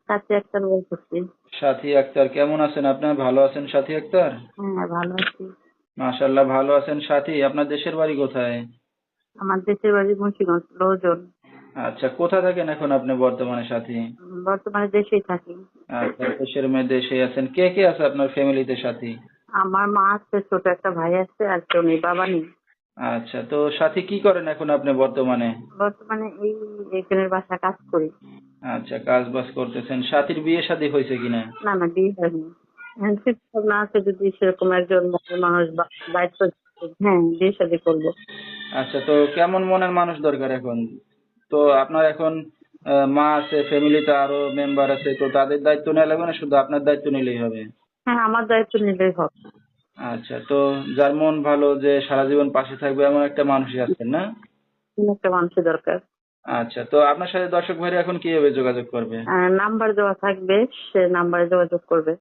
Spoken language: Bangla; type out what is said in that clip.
সাথী আক্তার বলতেছি। সাথী আক্তার, কেমন আছেন আপনার? ভালো আছেন সাথী আক্তার? হ্যাঁ, ভালো আছি। মাশাল্লাহ, ভালো আছেন সাথী। আপনার দেশের বাড়ি কোথায়? আমার দেশের বাড়ি মুন্সিগঞ্জ, লোহজন। আচ্ছা, কোথা থাকেন এখন আপনি বর্তমানে সাথী? বর্তমানে দেশেই থাকি। আচ্ছা, দেশের মেয়ে দেশে আছেন। কে কে আছে আপনার ফ্যামিলিতে সাথী? আমার মা আছে, ছোট একটা ভাই আছে, আর কেউ নেই, বাবা নেই। আচ্ছা, তো সাথী কি করেন এখন আপনি বর্তমানে? বর্তমানে এই একজনের বাসা কাজ করি। আচ্ছা, কাজ বাজ করতেছেন। সাথীর বিয়ে শাদী হয়েছে কিনা? না না, বিয়ে হয়নি। হ্যাঁ, চিন্তা ভাবনা আছে, যদি সেরকম একজন মনের মানুষ বা দায়িত্ব, হ্যাঁ, বিয়ে শাদী করবো। আচ্ছা, তো কেমন মনের মানুষ দরকার এখন? তো আপনার এখন মা আছে, ফ্যামিলিতে আরো মেম্বার আছে, তো তাদের দায়িত্ব নেওয়া লাগবে না, শুধু আপনার দায়িত্ব নিলেই হবে? হ্যাঁ, আমার দায়িত্ব নিলেই হবে। আচ্ছা, তো যার মন ভালো, যে সারা জীবন পাশে থাকবে, এমন একটা মানুষই আছেন না? এমন একটা মানুষের দরকার। আচ্ছা, তো আপনার সাথে দর্শক ভাইরা এখন কিভাবে যোগাযোগ করবে? নাম্বার দেওয়া থাকবে, সে নাম্বারে যোগাযোগ করবে।